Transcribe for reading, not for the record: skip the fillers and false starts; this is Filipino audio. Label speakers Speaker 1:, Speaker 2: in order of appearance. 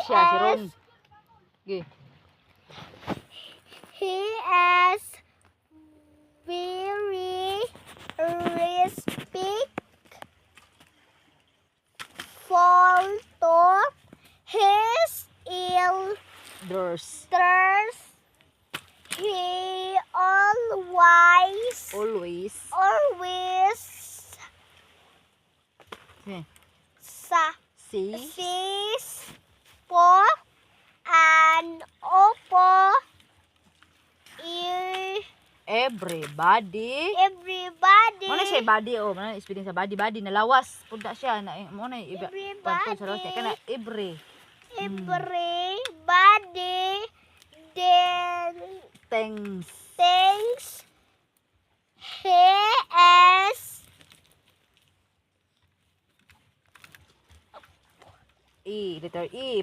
Speaker 1: siya, si Ron. Okay.
Speaker 2: He is very respectful to his
Speaker 1: Elders.
Speaker 2: elders. He always
Speaker 1: Okay.
Speaker 2: sees
Speaker 1: Si
Speaker 2: po and opo
Speaker 1: everybody.
Speaker 2: everybody.
Speaker 1: Muna siya body oh, muna spelling sa body nalawas pud na siya na muna iba pantod sa lawas niya kana every.
Speaker 2: Everybody then
Speaker 1: Thanks.
Speaker 2: he is
Speaker 1: Letter E.